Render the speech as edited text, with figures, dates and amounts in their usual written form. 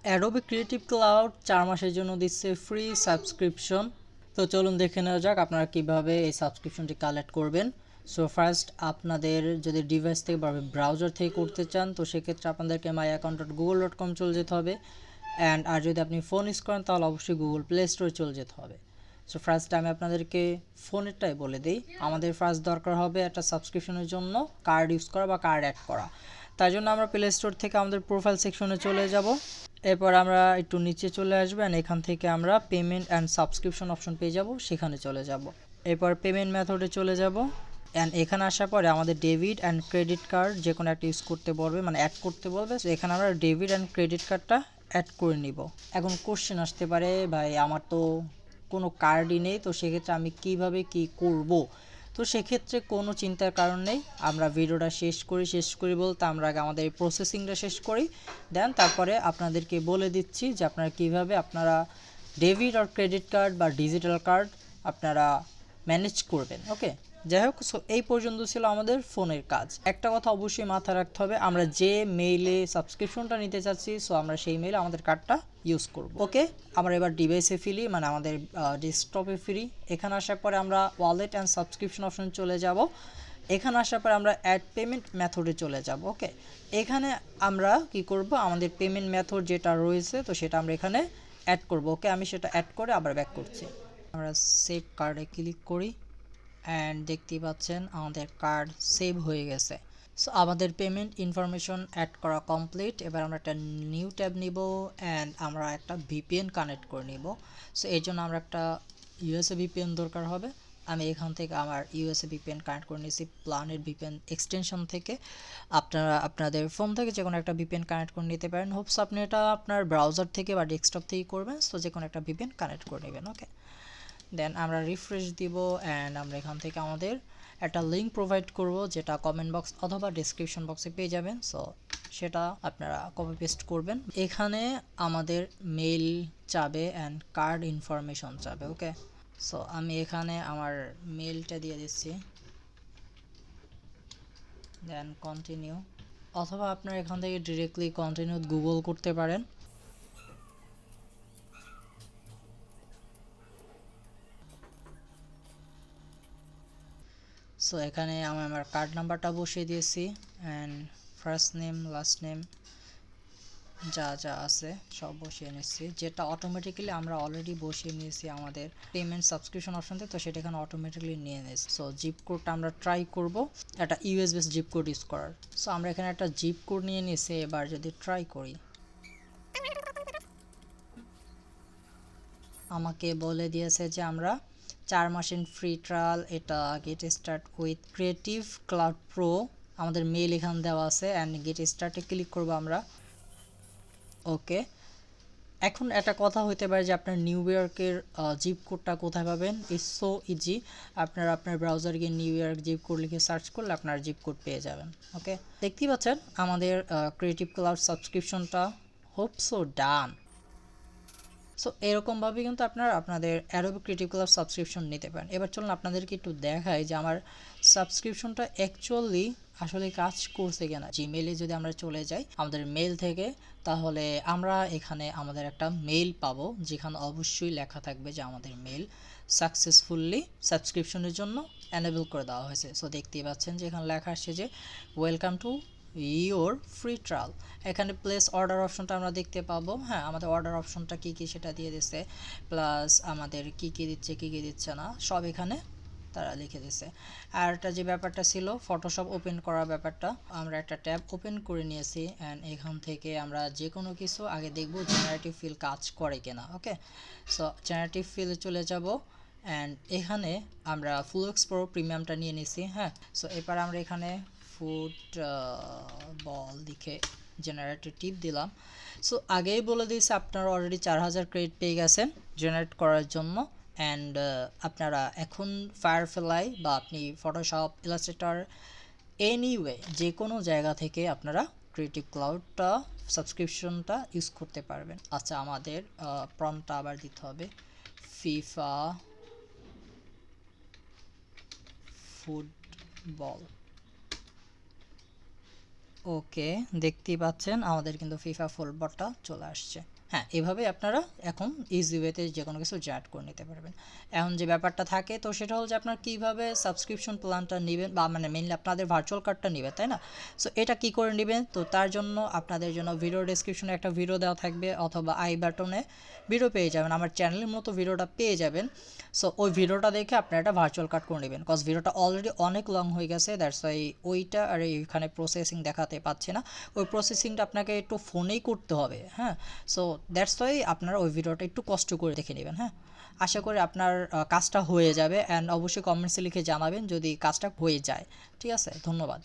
Adobe creative cloud 4 মাসের জন্য দিচ্ছে ফ্রি সাবস্ক্রিপশন। তো চলুন দেখে নেওয়া যাক আপনারা কিভাবে এই সাবস্ক্রিপশনটি কালেক্ট করবেন। সো ফার্স্ট আপনাদের যদি ডিভাইস থেকে বা ব্রাউজার থেকে করতে চান তো সেক্ষেত্রে আপনাদেরকে myaccount.google.com চলে যেতে হবে। আর যদি আপনি ফোন ইউজ করেন তাহলে অবশ্যই গুগল প্লে স্টোরে চলে যেতে হবে। সো ফার্স্ট আমি আপনাদেরকে ফোনেরটাই বলে দিই। আমাদের ফার্স্ট দরকার হবে একটা সাবস্ক্রিপশনের জন্য কার্ড ইউজ করা বা কার্ড অ্যাড করা। তাই জন্য আমরা প্লে স্টোর থেকে আমাদের প্রোফাইল সেকশনে চলে যাব। এরপর আমরা একটু নিচে চলে আসবো অ্যান্ড এখান থেকে আমরা পেমেন্ট অ্যান্ড সাবস্ক্রিপশন অপশন পেয়ে যাব, সেখানে চলে যাব। এরপর পেমেন্ট মেথডে চলে যাব অ্যান্ড এখানে আসার পরে আমাদের ডেবিট অ্যান্ড ক্রেডিট কার্ড যে কোনো একটা ইউজ করতে বলবে, মানে অ্যাড করতে বলবে। সো এখানে আমরা ডেবিট অ্যান্ড ক্রেডিট কার্ডটা অ্যাড করে নিব। এখন কোশ্চেন আসতে পারে, ভাই আমার তো কোনো কার্ডই নেই, তো সেক্ষেত্রে আমি কিভাবে কি করব? তো সেক্ষেত্রে কোনো চিন্তার কারণ নেই, আমরা ভিডিওটা শেষ করি বলতে আমরা আগে আমাদের প্রসেসিংটা শেষ করি, দেন তারপরে আপনাদেরকে বলে দিচ্ছি যে আপনারা কিভাবে আপনারা ডেবিট আর ক্রেডিট কার্ড বা ডিজিটাল কার্ড আপনারা ম্যানেজ করবেন। ওকে, যাই হোক, সো এই পর্যন্ত ছিল আমাদের ফোনের কাজ। একটা কথা অবশ্যই মাথায় রাখতে হবে, আমরা যে মেইলে সাবস্ক্রিপশনটা নিতে চাচ্ছি সো আমরা সেই মেইলে আমাদের কার্ডটা ইউজ করব। ওকে, আমরা এবার ডিভাইসে ফিরি, মানে আমাদের ডেস্কটপে ফিরি। এখানে আসার পরে আমরা ওয়ালেট অ্যান্ড সাবস্ক্রিপশন অপশন চলে যাব। এখানে আসার পরে আমরা অ্যাড পেমেন্ট মেথডে চলে যাব। ওকে, এখানে আমরা কি করব, আমাদের পেমেন্ট মেথড যেটা রয়েছে তো সেটা আমরা এখানে অ্যাড করব। ওকে, আমি সেটা অ্যাড করে আবার ব্যাক করছি। আমরা সেভ কার্ডে ক্লিক করি অ্যান্ড দেখতেই পাচ্ছেন আমাদের কার্ড সেভ হয়ে গেছে। সো আমাদের পেমেন্ট ইনফরমেশন অ্যাড করা কমপ্লিট। এবার আমরা একটা নিউ ট্যাব নিব অ্যান্ড আমরা একটা ভিপিএন কানেক্ট করে নিব। সো এই জন্য আমরা একটা ইউএসএ ভিপিএন দরকার হবে। আমি এখান থেকে আমার ইউএসএ ভিপিএন কানেক্ট করে নিয়েছি প্ল্যানেট ভিপিএন এক্সটেনশন থেকে। আপনারা আপনাদের ফোন থেকে যে কোনো একটা ভিপিএন কানেক্ট করে নিতে পারেন। হোপস আপনি এটা আপনার ব্রাউজার থেকে বা ডেস্কটপ থেকে করবেন, সো যে কোনো একটা ভিপিএন কানেক্ট করে নেবেন। ওকে, দেন আমরা রিফ্রেশ দিব অ্যান্ড আমরা এখান থেকে আমাদের একটা লিঙ্ক প্রোভাইড করব যেটা কমেন্ট বক্স অথবা ডেসক্রিপশন বক্সে পেয়ে যাবেন। সো সেটা আপনারা কপি পেস্ট করবেন। এখানে আমাদের মেইল চাবে অ্যান্ড কার্ড ইনফরমেশন চাবে। ওকে, সো আমি এখানে আমার মেইলটা দিয়ে দিচ্ছি, দেন কন্টিনিউ, অথবা আপনারা এখান থেকে ডিরেক্টলি কন্টিনিউ গুগল করতে পারেন। সো এখানে আমি আমার কার্ড নাম্বারটা বসিয়ে দিয়েছি and first name last name যা যা আছে সব বসিয়ে নিচ্ছি, যেটা অটোমেটিক্যালি আমরা অলরেডি বসিয়ে নিয়েছি আমাদের পেমেন্ট সাবস্ক্রিপশন অপশন থেকে, তো সেটা এখানে অটোমেটিক্যালি নিয়ে নিয়েছি। সো জিপ কোডটা আমরা ট্রাই করব একটা US base zip code use করার। সো আমরা এখানে একটা জিপ কোড নিয়ে নিয়েছি, এবার যদি ট্রাই করি আমাকে বলে দিয়েছে যে আমরা 4 মাসের ফ্রি ট্রায়াল, এটা get start with creative cloud pro, আমাদের মেইল এখানে দেওয়া আছে অ্যান্ড গেট স্টার্টে ক্লিক করব আমরা। ওকে, এখন একটা কথা হতে পারে যে আপনার নিউ ইয়র্কের জিপ কোডটা কোথায় পাবেন। ইটস সো ইজি, আপনারা আপনার ব্রাউজারে গিয়ে নিউ ইয়র্ক জিপ কোড লিখে সার্চ করলে আপনার জিপ কোড পেয়ে যাবেন। ওকে, দেখতেই পাচ্ছেন আমাদের ক্রিয়েটিভ ক্লাউড সাবস্ক্রিপশনটা হোপ সো ডান। সো এরকমভাবে কিন্তু আপনারা আপনাদের অ্যাডোবি ক্রিয়েটিভ ক্লাউড সাবস্ক্রিপশন নিতে পারেন। এবার চলুন আপনাদেরকে একটু দেখাই যে আমার সাবস্ক্রিপশনটা অ্যাকচুয়ালি আসলে কাজ করছে কিনা। জিমেইলে যদি আমরা চলে যাই আমাদের মেইল থেকে, তাহলে আমরা এখানে আমাদের একটা মেইল পাবো যেখানে অবশ্যই লেখা থাকবে যে আমাদের মেইল সাকসেসফুলি সাবস্ক্রিপশনের জন্য এনেবল করে দেওয়া হয়েছে। সো দেখতেই পাচ্ছেন যে এখানে লেখা আসছে যে welcome to your free trial. এখানে প্লেস অর্ডার অপশনটা আমরা দেখতে পাবো। হ্যাঁ, আমাদের অর্ডার অপশনটা কী কী সেটা দিয়ে দিচ্ছে, প্লাস আমাদের কী কী দিচ্ছে কী কী দিচ্ছে না সব এখানে তারা লিখে দিচ্ছে। আর একটা যে ব্যাপারটা ছিল ফটোশপ ওপেন করার ব্যাপারটা, আমরা একটা ট্যাব ওপেন করে নিয়েছি অ্যান্ড এখান থেকে আমরা যে কোনো কিছু আগে দেখব জেনারেটিভ ফিল কাজ করে কিনা। ওকে, সো জেনারেটিভ ফিলে চলে যাব অ্যান্ড এখানে আমরা ফ্লুক্স প্রো প্রিমিয়ামটা নিয়ে নিছি। হ্যাঁ, সো এবার আমরা এখানে ফুটবল লিখে জেনারেটর টিপ দিলাম। সো আগেই বলে দিয়েছি আপনারা অলরেডি 4000 ক্রেডিট পেয়ে গেছেন জেনারেট করার জন্য অ্যান্ড আপনারা এখন ফায়ারফ্লাই বা আপনি ফটোশপ ইলাস্ট্রেটর এনিওয়ে যে কোনো জায়গা থেকে আপনারা ক্রিয়েটিভ ক্লাউডটা সাবস্ক্রিপশনটা ইউজ করতে পারবেন। আচ্ছা, আমাদের প্রম্পটটা আবার দিতে হবে ফিফা ফুটবল। ওকে, দেখতেই পাচ্ছেন আমাদের কিন্তু ফিফা ফুটবলটা চলে আসছে। হ্যাঁ, এভাবে আপনারা এখন ইজি ওয়েতে যে কোনো কিছু জেনারেট করে নিতে পারবেন। এখন যে ব্যাপারটা থাকে তো সেটা হলো যে আপনারা কীভাবে সাবস্ক্রিপশন প্ল্যানটা নেবেন বা মানে মেইনলি আপনাদের ভার্চুয়াল কার্ডটা নেবেন, তাই না? সো এটা কী করে নেবেন, তো তার জন্য আপনাদের জন্য ভিডিও ডেসক্রিপশনে একটা ভিডিও দেওয়া থাকবে অথবা আই বাটনে ভিডিও পেয়ে যাবেন, আমার চ্যানেলের মতো ভিডিওটা পেয়ে যাবেন। সো ওই ভিডিওটা দেখে আপনারা একটা ভার্চুয়াল কার্ড করে নেবেন, কজ ভিডিওটা অলরেডি অনেক লং হয়ে গেছে, দ্যাটস ওয়াই ওইটা আর এইখানে প্রসেসিং দেখাতে পাচ্ছে না। ওই প্রসেসিংটা আপনাকে একটু ফোনেই করতে হবে, হ্যাঁ। সো দ্যাটস ওয়াই আপনারা ওই ভিডিওটা একটু কষ্ট করে দেখে নেবেন, হ্যাঁ। আশা করি আপনার কাজটা হয়ে যাবে, অ্যান্ড অবশ্যই কমেন্টসে লিখে জানাবেন যদি কাজটা হয়ে যায়। ঠিক আছে, ধন্যবাদ।